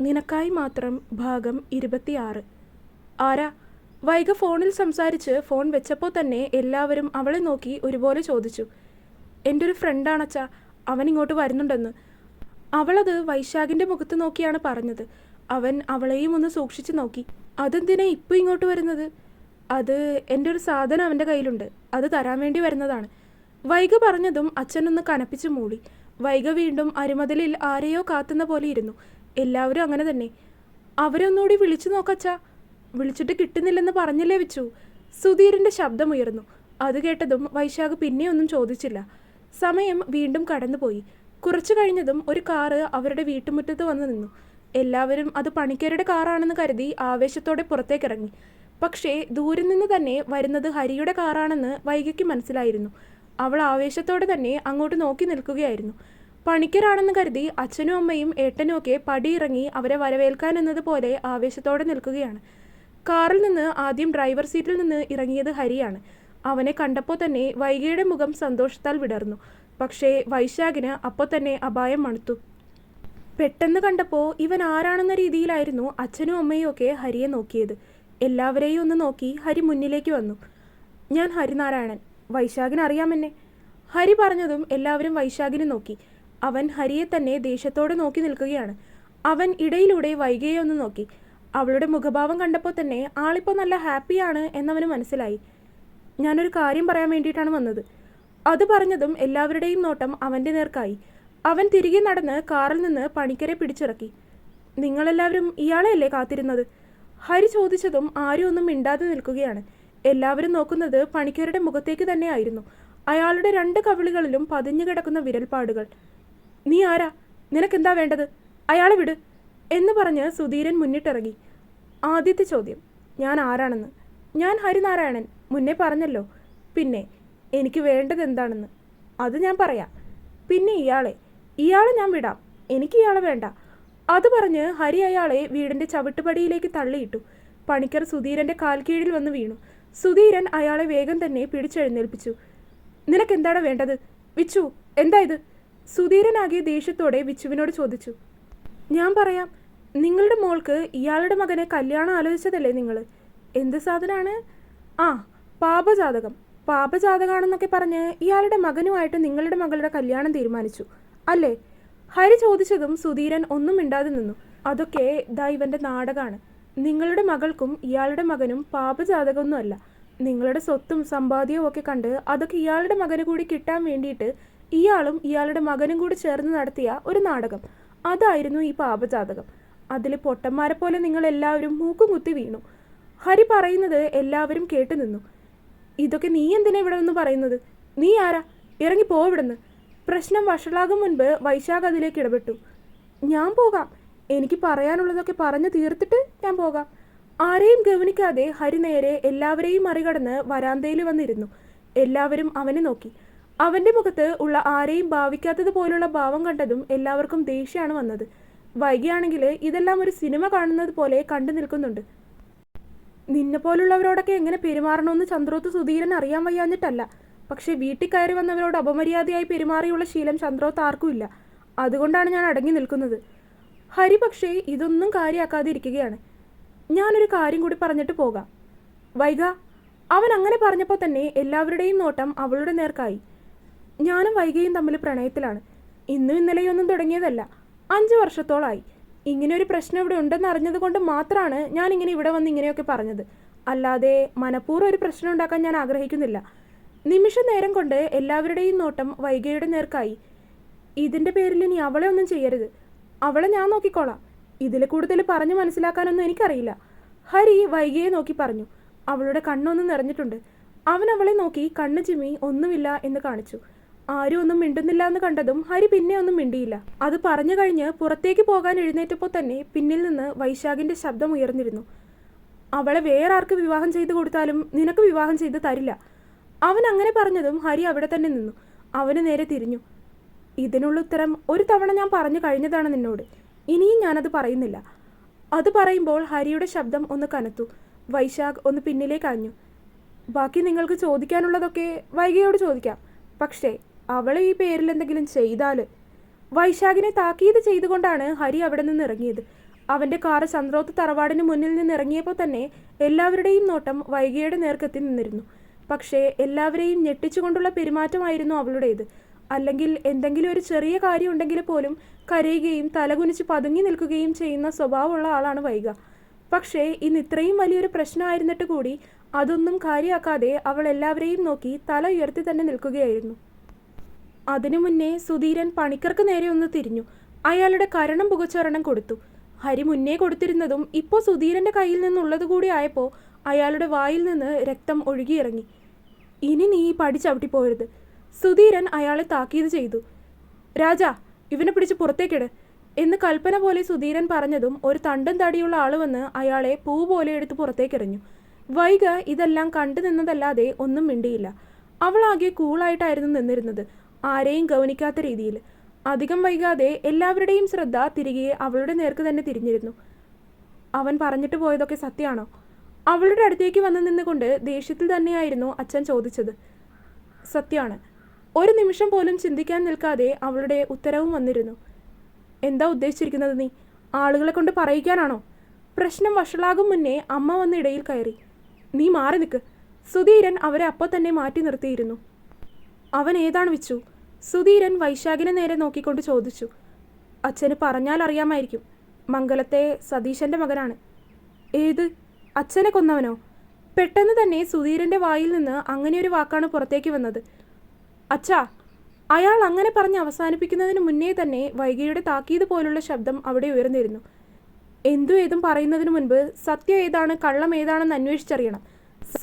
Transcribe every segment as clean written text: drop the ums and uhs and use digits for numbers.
നിനക്കായി മാത്രം ഭാഗം 26. ആരാ? വൈഗ ഫോണിൽ സംസാരിച്ച് ഫോൺ വെച്ചപ്പോൾ തന്നെ എല്ലാവരും അവളെ നോക്കി ഒരുപോലെ ചോദിച്ചു. എൻ്റെ ഒരു ഫ്രണ്ടാണച്ചാ, അവൻ ഇങ്ങോട്ട് വരുന്നുണ്ടെന്ന്. അവളത് വൈശാഖിൻ്റെ മുഖത്ത് നോക്കിയാണ് പറഞ്ഞത്. അവൻ അവളെയും ഒന്ന് സൂക്ഷിച്ചു നോക്കി. അതെന്തിനാ ഇപ്പോൾ ഇങ്ങോട്ട് വരുന്നത്? അത് എൻ്റെ ഒരു സാധനം അവൻ്റെ കയ്യിലുണ്ട്, അത് തരാൻ വേണ്ടി വരുന്നതാണ്. വൈഗ പറഞ്ഞതും അച്ഛനൊന്ന് കനപ്പിച്ച് മൂളി. വൈഗ വീണ്ടും അരിമതിലിൽ ആരെയോ കാത്തുന്ന പോലെ ഇരുന്നു. എല്ലാവരും അങ്ങനെ തന്നെ. അവരെ ഒന്നുകൂടി വിളിച്ചു നോക്കച്ചാ. വിളിച്ചിട്ട് കിട്ടുന്നില്ലെന്ന് പറഞ്ഞില്ലേ വെച്ചു. സുധീറിൻ്റെ ശബ്ദമുയർന്നു. അത് കേട്ടതും വൈശാഖ് പിന്നെയൊന്നും ചോദിച്ചില്ല. സമയം വീണ്ടും കടന്നുപോയി. കുറച്ചു കഴിഞ്ഞതും ഒരു കാറ് അവരുടെ വീട്ടുമുറ്റത്ത് വന്നു നിന്നു. എല്ലാവരും അത് പണിക്കരുടെ കാറാണെന്ന് കരുതി ആവേശത്തോടെ പുറത്തേക്കിറങ്ങി. പക്ഷേ ദൂരെ നിന്ന് തന്നെ വരുന്നത് ഹരിയുടെ കാറാണെന്ന് വൈഗയ്ക്ക് മനസ്സിലായിരുന്നു. അവൾ ആവേശത്തോടെ തന്നെ അങ്ങോട്ട് നോക്കി നിൽക്കുകയായിരുന്നു. പണിക്കരാണെന്ന് കരുതി അച്ഛനും അമ്മയും ഏട്ടനും ഒക്കെ പടിയിറങ്ങി അവരെ വരവേൽക്കാൻ എന്നതുപോലെ ആവേശത്തോടെ നിൽക്കുകയാണ്. കാറിൽ നിന്ന് ആദ്യം ഡ്രൈവർ സീറ്റിൽ നിന്ന് ഇറങ്ങിയത് ഹരിയാണ്. അവനെ കണ്ടപ്പോൾ തന്നെ വൈഗയുടെ മുഖം സന്തോഷത്താൽ വിടർന്നു. പക്ഷേ വൈശാഖിന് അപ്പോൾ തന്നെ അപായം മണത്തു. പെട്ടെന്ന് കണ്ടപ്പോൾ ഇവൻ ആരാണെന്ന രീതിയിലായിരുന്നു അച്ഛനും അമ്മയും ഒക്കെ ഹരിയെ നോക്കിയത്. എല്ലാവരെയും ഒന്ന് നോക്കി ഹരി മുന്നിലേക്ക് വന്നു. ഞാൻ ഹരിനാരായണൻ, വൈശാഖിന് അറിയാമെന്നെ. ഹരി പറഞ്ഞതും എല്ലാവരും വൈശാഖിനെ നോക്കി. അവൻ ഹരിയെ തന്നെ ദേഷ്യത്തോടെ നോക്കി നിൽക്കുകയാണ്. അവൻ ഇടയിലൂടെ വൈഗയെ ഒന്ന് നോക്കി. അവളുടെ മുഖഭാവം കണ്ടപ്പോൾ തന്നെ ആളിപ്പോൾ നല്ല ഹാപ്പിയാണ് എന്നവന് മനസ്സിലായി. ഞാനൊരു കാര്യം പറയാൻ വേണ്ടിയിട്ടാണ് വന്നത്. അത് പറഞ്ഞതും എല്ലാവരുടെയും നോട്ടം അവൻ്റെ നേർക്കായി. അവൻ തിരികെ നടന്ന് കാറിൽ നിന്ന് പണിക്കരെ പിടിച്ചിറക്കി. നിങ്ങളെല്ലാവരും ഇയാളെയല്ലേ കാത്തിരുന്നത്? ഹരി ചോദിച്ചതും ആരും ഒന്നും മിണ്ടാതെ നിൽക്കുകയാണ്. എല്ലാവരും നോക്കുന്നത് പണിക്കരുടെ മുഖത്തേക്ക് തന്നെയായിരുന്നു. അയാളുടെ 2 കവിളുകളിലും പതിഞ്ഞു കിടക്കുന്ന വിരൽപ്പാടുകൾ. നീ ആരാ? നിനക്കെന്താ വേണ്ടത്? അയാളെ വിട് എന്ന് പറഞ്ഞ് സുധീരൻ മുന്നിട്ടിറങ്ങി. ആദ്യത്തെ ചോദ്യം, ഞാൻ ആരാണെന്ന്. ഞാൻ ഹരിനാരായണൻ, മുന്നേ പറഞ്ഞല്ലോ. പിന്നെ എനിക്ക് വേണ്ടത് എന്താണെന്ന് അത് ഞാൻ പറയാം. പിന്നെ ഇയാളെ ഞാൻ വിടാം, എനിക്ക് ഇയാളെ വേണ്ട. അത് പറഞ്ഞ് ഹരി അയാളെ വീടിൻ്റെ ചവിട്ടുപടിയിലേക്ക് തള്ളിയിട്ടു. പണിക്കർ സുധീരൻ്റെ കാൽ കീഴിൽ വന്ന് വീണു. സുധീരൻ അയാളെ വേഗം തന്നെ പിടിച്ചെഴുന്നേൽപ്പിച്ചു. നിനക്കെന്താണ് വേണ്ടത്? വിച്ചു, എന്താ ഇത്? സുധീരനാകെ ദേഷ്യത്തോടെ വിച്ചുവിനോട് ചോദിച്ചു. ഞാൻ പറയാം. നിങ്ങളുടെ മോൾക്ക് ഇയാളുടെ മകനെ കല്യാണം ആലോചിച്ചതല്ലേ നിങ്ങൾ? എന്ത് സാധനമാണ്? ആ, പാപജാതകമാണെന്നൊക്കെ പറഞ്ഞ് ഇയാളുടെ മകനുമായിട്ട് നിങ്ങളുടെ മകളുടെ കല്യാണം തീരുമാനിച്ചു അല്ലേ? ഹരി ചോദിച്ചതും സുധീരൻ ഒന്നും മിണ്ടാതെ നിന്നു. അതൊക്കെ ഇവൻ്റെ നാടകമാണ്. നിങ്ങളുടെ മകൾക്കും ഇയാളുടെ മകനും പാപജാതകമൊന്നുമല്ല. നിങ്ങളുടെ സ്വത്തും സമ്പാദ്യവും ഒക്കെ കണ്ട് അതൊക്കെ ഇയാളുടെ മകന് കൂടി കിട്ടാൻ വേണ്ടിയിട്ട് ഇയാളും ഇയാളുടെ മകനും കൂടി ചേർന്ന് നടത്തിയ ഒരു നാടകം, അതായിരുന്നു ഈ പാപജാതകം. അതിൽ പൊട്ടന്മാരെ പോലെ നിങ്ങളെല്ലാവരും മൂക്കും കുത്തി വീണു. ഹരി പറയുന്നത് എല്ലാവരും കേട്ടു നിന്നു. ഇതൊക്കെ നീ എന്തിനാ ഇവിടെ നിന്ന് പറയുന്നത്? നീ ആരാ? ഇറങ്ങി പോവിടുന്ന്. പ്രശ്നം വഷളാകും മുൻപ് വൈശാഖ് അതിലേക്ക് ഇടപെട്ടു. ഞാൻ പോകാം, എനിക്ക് പറയാനുള്ളതൊക്കെ പറഞ്ഞു തീർത്തിട്ട് ഞാൻ പോകാം. ആരെയും ഗവനിക്കാതെ ഹരി നേരെ എല്ലാവരെയും മറികടന്ന് വരാന്തയിൽ വന്നിരുന്നു. എല്ലാവരും അവനെ നോക്കി. അവൻ്റെ മുഖത്ത് ഉള്ള ആരെയും ഭാവിക്കാത്തതുപോലുള്ള ഭാവം കണ്ടതും എല്ലാവർക്കും ദേഷ്യമാണ് വന്നത്. വൈകിയാണെങ്കിൽ ഇതെല്ലാം ഒരു സിനിമ കാണുന്നത് പോലെ കണ്ടു നിൽക്കുന്നുണ്ട്. നിന്നെപ്പോലുള്ളവരോടൊക്കെ എങ്ങനെ പെരുമാറണമെന്ന് ചന്ദ്രോത്ത് സുധീരൻ അറിയാൻ വയ്യാഞ്ഞിട്ടല്ല. പക്ഷേ വീട്ടിൽ കയറി വന്നവരോട് അപമര്യാദയായി പെരുമാറിയുള്ള ശീലം ചന്ദ്രോത്ത് ആർക്കുമില്ല. അതുകൊണ്ടാണ് ഞാൻ അടങ്ങി നിൽക്കുന്നത്. ഹരി പക്ഷേ ഇതൊന്നും കാര്യമാക്കാതെ ഇരിക്കുകയാണ്. ഞാനൊരു കാര്യം കൂടി പറഞ്ഞിട്ട് പോകാം. വൈഗ, അവൻ അങ്ങനെ പറഞ്ഞപ്പോൾ തന്നെ എല്ലാവരുടെയും നോട്ടം അവളുടെ നേർക്കായി. ഞാനും വൈഗയും തമ്മിൽ പ്രണയത്തിലാണ്. ഇന്നും ഇന്നലെയൊന്നും തുടങ്ങിയതല്ല, 5 വർഷത്തോളമായി. ഇങ്ങനെ ഒരു പ്രശ്നം ഇവിടെ ഉണ്ടെന്ന് അറിഞ്ഞത് കൊണ്ട് മാത്രമാണ് ഞാനിങ്ങനെ ഇവിടെ വന്ന് ഇങ്ങനെയൊക്കെ പറഞ്ഞത്. അല്ലാതെ മനഃപൂർവ്വം ഒരു പ്രശ്നം ഉണ്ടാക്കാൻ ഞാൻ ആഗ്രഹിക്കുന്നില്ല. നിമിഷ നേരം കൊണ്ട് എല്ലാവരുടെയും നോട്ടം വൈഗയുടെ നേർക്കായി. ഇതിൻ്റെ പേരിൽ ഇനി അവളെ ഒന്നും ചെയ്യരുത്. അവളെ ഞാൻ നോക്കിക്കോളാം. ഇതിൽ കൂടുതൽ പറഞ്ഞു മനസ്സിലാക്കാനൊന്നും എനിക്കറിയില്ല. ഹരി വൈഗയെ നോക്കി പറഞ്ഞു. അവളുടെ കണ്ണൊന്നും നിറഞ്ഞിട്ടുണ്ട്. അവൻ അവളെ നോക്കി കണ്ണ് ചിമ്മി ഒന്നുമില്ല എന്ന് കാണിച്ചു. ആരും ഒന്നും മിണ്ടുന്നില്ല എന്ന് കണ്ടതും ഹരി പിന്നെ ഒന്നും മിണ്ടിയില്ല. അത് പറഞ്ഞു കഴിഞ്ഞ് പുറത്തേക്ക് പോകാൻ എഴുന്നേറ്റപ്പോൾ തന്നെ പിന്നിൽ നിന്ന് വൈശാഖിൻ്റെ ശബ്ദം ഉയർന്നിരുന്നു. അവളെ വേറെ ആർക്ക് വിവാഹം ചെയ്തു കൊടുത്താലും നിനക്ക് വിവാഹം ചെയ്ത് തരില്ല. അവൻ അങ്ങനെ പറഞ്ഞതും ഹരി അവിടെ തന്നെ നിന്നു. അവന് നേരെ തിരിഞ്ഞു. ഇതിനുള്ള ഉത്തരം ഒരു തവണ ഞാൻ പറഞ്ഞു കഴിഞ്ഞതാണ് നിന്നോട്. ഇനിയും ഞാനത് പറയുന്നില്ല. അത് പറയുമ്പോൾ ഹരിയുടെ ശബ്ദം ഒന്ന് കനത്തു. വൈശാഖ് ഒന്ന് പിന്നിലേക്ക് അഞ്ഞു. ബാക്കി നിങ്ങൾക്ക് ചോദിക്കാനുള്ളതൊക്കെ വൈഗയോട് ചോദിക്കാം. പക്ഷേ അവളെ ഈ പേരിൽ എന്തെങ്കിലും ചെയ്താൽ. വൈശാഖിനെ താക്കീത് ചെയ്തുകൊണ്ടാണ് ഹരി അവിടെ നിന്ന് ഇറങ്ങിയത്. അവൻ്റെ കാറ് ചന്ദ്രോത്ത് തറവാടിന് മുന്നിൽ നിന്ന് ഇറങ്ങിയപ്പോൾ തന്നെ എല്ലാവരുടെയും നോട്ടം വൈഗയുടെ നേർക്കെത്തി നിന്നിരുന്നു. പക്ഷേ എല്ലാവരെയും ഞെട്ടിച്ചുകൊണ്ടുള്ള പെരുമാറ്റമായിരുന്നു അവളുടേത്. അല്ലെങ്കിൽ എന്തെങ്കിലും ഒരു ചെറിയ കാര്യം ഉണ്ടെങ്കിൽ പോലും കരയുകയും തലകുനിച്ച് പതുങ്ങി നിൽക്കുകയും ചെയ്യുന്ന സ്വഭാവമുള്ള ആളാണ് വൈഗ. പക്ഷേ ഇന്ന് ഇത്രയും വലിയൊരു പ്രശ്നമായിരുന്നിട്ട് കൂടി അതൊന്നും കാര്യമാക്കാതെ അവൾ എല്ലാവരെയും നോക്കി തല ഉയർത്തി തന്നെ നിൽക്കുകയായിരുന്നു. അതിനു മുന്നേ സുധീരൻ പണിക്കർക്ക് നേരെ ഒന്ന് തിരിഞ്ഞു. അയാളുടെ കരണം പുകച്ചൊരെണ്ണം കൊടുത്തു. ഹരി മുന്നേ കൊടുത്തിരുന്നതും ഇപ്പോൾ സുധീരൻ്റെ കയ്യിൽ നിന്നുള്ളത് കൂടി ആയപ്പോൾ അയാളുടെ വായിൽ നിന്ന് രക്തം ഒഴുകിയിറങ്ങി. ഇനി നീ പടി ചവിട്ടിപ്പോരുത്, സുധീരൻ അയാളെ താക്കീത് ചെയ്തു. രാജാ, ഇവനെ പിടിച്ച് പുറത്തേക്കിട് എന്ന് കൽപ്പന പോലെ സുധീരൻ പറഞ്ഞതും ഒരു തണ്ടും തടിയുള്ള ആൾ വന്ന് അയാളെ പൂ പോലെ എടുത്ത് പുറത്തേക്കെറിഞ്ഞു. വൈഗ ഇതെല്ലാം കണ്ടു നിന്നതല്ലാതെ ഒന്നും മിണ്ടിയില്ല. അവളാകെ കൂളായിട്ടായിരുന്നു നിന്നിരുന്നത്, ആരെയും ഗൗനിക്കാത്ത രീതിയിൽ. അധികം വൈകാതെ എല്ലാവരുടെയും ശ്രദ്ധ തിരികെ അവളുടെ നേർക്ക് തന്നെ തിരിഞ്ഞിരുന്നു. അവൻ പറഞ്ഞിട്ട് പോയതൊക്കെ സത്യമാണോ? അവളുടെ അടുത്തേക്ക് വന്നു നിന്നുകൊണ്ട് ദേഷ്യത്തിൽ തന്നെയായിരുന്നു അച്ഛൻ ചോദിച്ചത്. സത്യമാണ്. ഒരു നിമിഷം പോലും ചിന്തിക്കാൻ നിൽക്കാതെ അവളുടെ ഉത്തരവും വന്നിരുന്നു. എന്താ ഉദ്ദേശിച്ചിരിക്കുന്നത് നീ? ആളുകളെ കൊണ്ട് പറയിക്കാനാണോ? പ്രശ്നം വഷളാകും മുന്നേ അമ്മ വന്ന് ഇടയിൽ കയറി. നീ മാറി നിൽക്ക്. സുധീരൻ അവരെ അപ്പോൾ തന്നെ മാറ്റി നിർത്തിയിരുന്നു. അവൻ ഏതാണ് വിച്ചു? സുധീരൻ വൈശാഖിനെ നേരെ നോക്കിക്കൊണ്ട് ചോദിച്ചു. അച്ഛന് പറഞ്ഞാൽ അറിയാമായിരിക്കും. മംഗലത്തെ സതീശൻ്റെ മകനാണ്. ഏത്? അച്ഛനെ കൊന്നവനോ? പെട്ടെന്ന് തന്നെ സുധീരൻ്റെ വായിൽ നിന്ന് അങ്ങനെയൊരു വാക്കാണ് പുറത്തേക്ക് വന്നത്. അച്ഛാ! അയാൾ അങ്ങനെ പറഞ്ഞ് അവസാനിപ്പിക്കുന്നതിന് മുന്നേ തന്നെ വൈഗയുടെ താക്കീത് പോലുള്ള ശബ്ദം അവിടെ ഉയർന്നിരുന്നു. എന്തു ഏതും പറയുന്നതിന് മുൻപ് സത്യം ഏതാണ് കള്ളം ഏതാണെന്ന് അന്വേഷിച്ചറിയണം.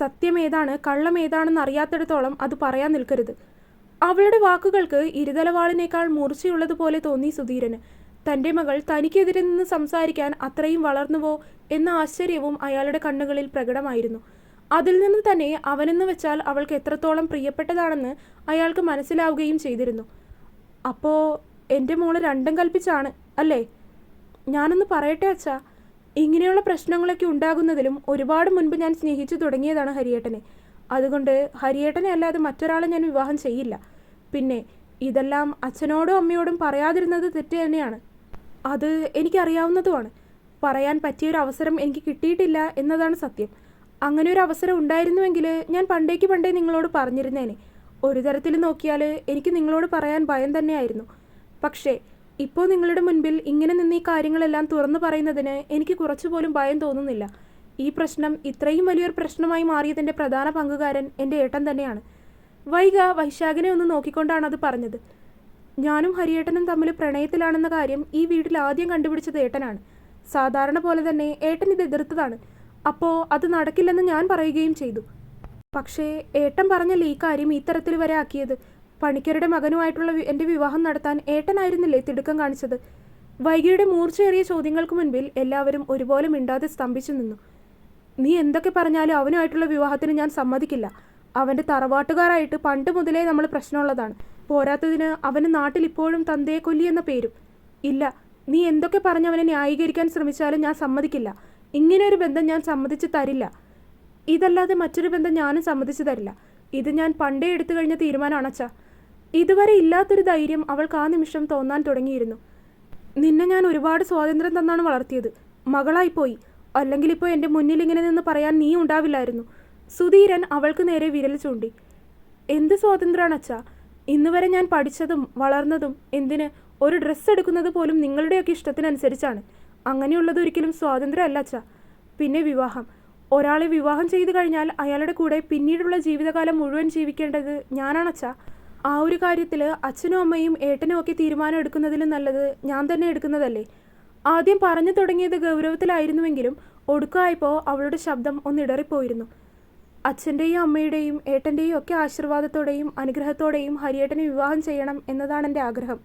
സത്യം ഏതാണ് കള്ളം ഏതാണെന്ന് അറിയാത്തിടത്തോളം അത് പറയാൻ നിൽക്കരുത്. അവളുടെ വാക്കുകൾക്ക് ഇരുതലവാളിനേക്കാൾ മൂർച്ചയുള്ളതുപോലെ തോന്നി സുധീരന്. തൻ്റെ മകൾ തനിക്കെതിരെ നിന്ന് സംസാരിക്കാൻ അത്രയും വളർന്നുവോ എന്ന ആശ്ചര്യവും അയാളുടെ കണ്ണുകളിൽ പ്രകടമായിരുന്നു. അതിൽ നിന്ന് തന്നെ അവനെന്ന് വെച്ചാൽ അവൾക്ക് എത്രത്തോളം പ്രിയപ്പെട്ടതാണെന്ന് അയാൾക്ക് മനസ്സിലാവുകയും ചെയ്തിരുന്നു. അപ്പോൾ എൻ്റെ മോള് രണ്ടും കൽപ്പിച്ചാണ് അല്ലേ? ഞാനൊന്ന് പറയട്ടെ അച്ഛാ, ഇങ്ങനെയുള്ള പ്രശ്നങ്ങളൊക്കെ ഉണ്ടാകുന്നതിലും ഒരുപാട് മുൻപ് ഞാൻ സ്നേഹിച്ചു തുടങ്ങിയതാണ് ഹരിയേട്ടനെ. അതുകൊണ്ട് ഹരിയേട്ടനെ അല്ലാതെ മറ്റൊരാളെ ഞാൻ വിവാഹം ചെയ്യില്ല. പിന്നെ ഇതെല്ലാം അച്ഛനോടും അമ്മയോടും പറയാതിരുന്നത് തെറ്റ് തന്നെയാണ്. അത് എനിക്കറിയാവുന്നതുമാണ്. പറയാൻ പറ്റിയൊരു അവസരം എനിക്ക് കിട്ടിയിട്ടില്ല എന്നതാണ് സത്യം. അങ്ങനെ ഒരു അവസരം ഉണ്ടായിരുന്നുവെങ്കിൽ ഞാൻ പണ്ടേ നിങ്ങളോട് പറഞ്ഞിരുന്നേനെ. ഒരു തരത്തിൽ നോക്കിയാൽ എനിക്ക് നിങ്ങളോട് പറയാൻ ഭയം തന്നെയായിരുന്നു. പക്ഷേ ഇപ്പോൾ നിങ്ങളുടെ മുൻപിൽ ഇങ്ങനെ നിന്ന് ഈ കാര്യങ്ങളെല്ലാം തുറന്നു പറയുന്നതിന് എനിക്ക് കുറച്ചുപോലും ഭയം തോന്നുന്നില്ല. ഈ പ്രശ്നം ഇത്രയും വലിയൊരു പ്രശ്നമായി മാറിയതിൻ്റെ പ്രധാന പങ്കുകാരൻ എൻ്റെ ഏട്ടൻ തന്നെയാണ്. വൈഗ വൈശാഖിനെ ഒന്ന് നോക്കിക്കൊണ്ടാണ് അത് പറഞ്ഞത്. ഞാനും ഹരിയേട്ടനും തമ്മിൽ പ്രണയത്തിലാണെന്ന കാര്യം ഈ വീട്ടിൽ ആദ്യം കണ്ടുപിടിച്ചത് ഏട്ടനാണ്. സാധാരണ പോലെ തന്നെ ഏട്ടൻ ഇത് എതിർത്തതാണ്. അപ്പോൾ അത് നടക്കില്ലെന്ന് ഞാൻ പറയുകയും ചെയ്തു. പക്ഷേ ഏട്ടൻ പറഞ്ഞല്ലേ ഈ കാര്യം ഈ തരത്തിൽ വരെ ആക്കിയത്? പണിക്കരുടെ മകനുമായിട്ടുള്ള എൻ്റെ വിവാഹം നടത്താൻ ഏട്ടനായിരുന്നില്ലേ തിടുക്കം കാണിച്ചത്? വൈഗയുടെ മൂർച്ചയേറിയ ചോദ്യങ്ങൾക്ക് മുൻപിൽ എല്ലാവരും ഒരുപോലെ മിണ്ടാതെ സ്തംഭിച്ചു നിന്നു. നീ എന്തൊക്കെ പറഞ്ഞാലും അവനുമായിട്ടുള്ള വിവാഹത്തിന് ഞാൻ സമ്മതിക്കില്ല. അവൻ്റെ തറവാട്ടുകാരായിട്ട് പണ്ട് മുതലേ നമ്മൾ പ്രശ്നമുള്ളതാണ്. പോരാത്തതിന് അവന് നാട്ടിൽ ഇപ്പോഴും തന്തയെ കൊല്ലി എന്ന പേരും. ഇല്ല, നീ എന്തൊക്കെ പറഞ്ഞ് അവനെ ന്യായീകരിക്കാൻ ശ്രമിച്ചാലും ഞാൻ സമ്മതിക്കില്ല. ഇങ്ങനെയൊരു ബന്ധം ഞാൻ സമ്മതിച്ച് തരില്ല. ഇതല്ലാതെ മറ്റൊരു ബന്ധം ഞാനും സമ്മതിച്ചു തരില്ല. ഇത് ഞാൻ പണ്ടേ എടുത്തു കഴിഞ്ഞ തീരുമാനമാണ് അച്ഛാ. ഇതുവരെ ഇല്ലാത്തൊരു ധൈര്യം അവൾക്ക് ആ നിമിഷം തോന്നാൻ തുടങ്ങിയിരുന്നു. നിന്നെ ഞാൻ ഒരുപാട് സ്വാതന്ത്ര്യം തന്നാണ് വളർത്തിയത്. മകളായിപ്പോയി. അല്ലെങ്കിൽ ഇപ്പോൾ എൻ്റെ മുന്നിൽ ഇങ്ങനെ നിന്ന് പറയാൻ നീ ഉണ്ടാവില്ലായിരുന്നു. സുധീരൻ അവൾക്ക് നേരെ വിരൽ ചൂണ്ടി. എന്ത് സ്വാതന്ത്ര്യമാണ് അച്ഛാ? ഇന്നുവരെ ഞാൻ പഠിച്ചതും വളർന്നതും എന്തിന് ഒരു ഡ്രസ്സ് എടുക്കുന്നത് പോലും നിങ്ങളുടെയൊക്കെ ഇഷ്ടത്തിനനുസരിച്ചാണ്. അങ്ങനെയുള്ളത് ഒരിക്കലും സ്വാതന്ത്ര്യമല്ല അച്ഛാ. പിന്നെ വിവാഹം. ഒരാളെ വിവാഹം ചെയ്തു കഴിഞ്ഞാൽ അയാളുടെ കൂടെ പിന്നീടുള്ള ജീവിതകാലം മുഴുവൻ ജീവിക്കേണ്ടത് ഞാനാണച്ഛാ. ആ ഒരു കാര്യത്തിൽ അച്ഛനും അമ്മയും ഏട്ടനും ഒക്കെ തീരുമാനം എടുക്കുന്നതിലും നല്ലത് ഞാൻ തന്നെ എടുക്കുന്നതല്ലേ? ആദ്യം പറഞ്ഞു തുടങ്ങിയത് ഗൗരവത്തിലായിരുന്നുവെങ്കിലും ഒടുക്കമായപ്പോൾ അവളുടെ ശബ്ദം ഒന്നിടറിപ്പോയിരുന്നു. അച്ഛൻ്റെയും അമ്മയുടെയും ഏട്ടൻ്റെയും ഒക്കെ ആശീർവാദത്തോടെയും അനുഗ്രഹത്തോടെയും ഹരിയേട്ടനെ വിവാഹം ചെയ്യണം എന്നതാണ് എൻ്റെ ആഗ്രഹം.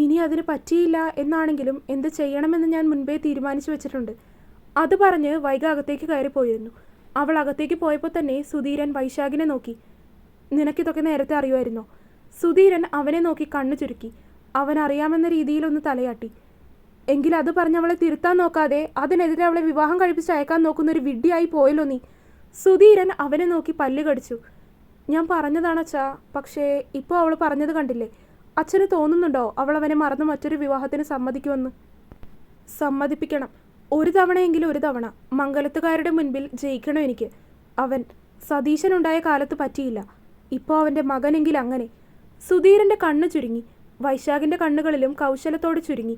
ഇനി അതിന് പറ്റിയില്ല എന്നാണെങ്കിലും എന്ത് ചെയ്യണമെന്ന് ഞാൻ മുൻപേ തീരുമാനിച്ചു വെച്ചിട്ടുണ്ട്. അത് പറഞ്ഞ് വൈഗ അകത്തേക്ക് കയറിപ്പോയിരുന്നു. അവൾ അകത്തേക്ക് പോയപ്പോൾ തന്നെ സുധീരൻ വൈശാഖിനെ നോക്കി. നിനക്കിതൊക്കെ നേരത്തെ അറിയുമായിരുന്നോ? സുധീരൻ അവനെ നോക്കി കണ്ണു ചുരുക്കി. അവൻ അറിയാമെന്ന രീതിയിലൊന്ന് തലയാട്ടി. എങ്കിൽ അത് പറഞ്ഞ് അവളെ തിരുത്താൻ നോക്കാതെ അതിനെതിരെ അവളെ വിവാഹം കഴിപ്പിച്ച് അയക്കാൻ നോക്കുന്നൊരു വിഡ്ഢിയായി പോയല്ലോ നീ. സുധീരൻ അവനെ നോക്കി പല്ല് കടിച്ചു. ഞാൻ പറഞ്ഞതാണച്ഛാ. പക്ഷേ ഇപ്പോൾ അവൾ പറഞ്ഞത് കണ്ടില്ലേ? അച്ഛന് തോന്നുന്നുണ്ടോ അവൾ അവനെ മറന്ന് മറ്റൊരു വിവാഹത്തിന് സമ്മതിക്കുമെന്ന്? സമ്മതിപ്പിക്കണം. ഒരു തവണയെങ്കിലും ഒരു തവണ മംഗലത്തുകാരുടെ മുൻപിൽ ജയിക്കണം എനിക്ക്. അവൻ സതീശനുണ്ടായ കാലത്ത് പറ്റിയില്ല. ഇപ്പോൾ അവൻ്റെ മകനെങ്കിൽ അങ്ങനെ. സുധീരൻ്റെ കണ്ണ് ചുരുങ്ങി. വൈശാഖിൻ്റെ കണ്ണുകളിലും കൗശലത്തോട് ചുരുങ്ങി.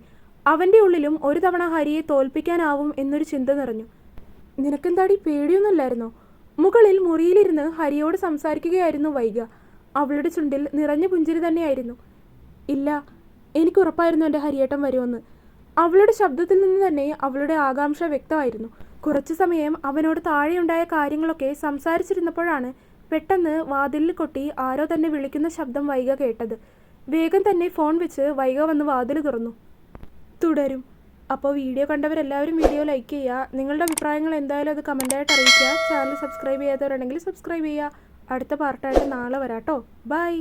അവൻ്റെ ഉള്ളിലും ഒരു തവണ ഹരിയെ തോൽപ്പിക്കാനാവും എന്നൊരു ചിന്ത നിറഞ്ഞു. നിനക്കെന്താടി പേടിയൊന്നുമില്ലായിരുന്നോ? മുകളിൽ മുറിയിലിരുന്ന് ഹരിയോട് സംസാരിക്കുകയായിരുന്നു വൈഗ. അവളുടെ ചുണ്ടിൽ നിറഞ്ഞ പുഞ്ചിരി തന്നെയായിരുന്നു. ഇല്ല, എനിക്കുറപ്പായിരുന്നു എൻ്റെ ഹരിയേട്ടൻ വരുമെന്ന്. അവളുടെ ശബ്ദത്തിൽ നിന്ന് തന്നെ അവളുടെ ആകാംക്ഷ വ്യക്തമായിരുന്നു. കുറച്ചു സമയം അവനോട് താഴെയുണ്ടായ കാര്യങ്ങളൊക്കെ സംസാരിച്ചിരുന്നപ്പോഴാണ് പെട്ടെന്ന് വാതിലിൽ കൊട്ടി ആരോ തന്നെ വിളിക്കുന്ന ശബ്ദം വൈഗ കേട്ടത്. വേഗം തന്നെ ഫോൺ വെച്ച് വൈഗ വന്ന് വാതിൽ തുറന്നു. തുടരും. അപ്പോൾ വീഡിയോ കണ്ടവരെല്ലാവരും വീഡിയോ ലൈക്ക് ചെയ്യുക. നിങ്ങളുടെ അഭിപ്രായങ്ങൾ എന്തായാലും അത് കമൻറ്റായിട്ട് അറിയിക്കുക. ചാനൽ സബ്സ്ക്രൈബ് ചെയ്യാത്തവരുണ്ടെങ്കിൽ സബ്സ്ക്രൈബ് ചെയ്യുക. അടുത്ത പാർട്ടായിട്ട് നാളെ വരാം കേട്ടോ. ബൈ.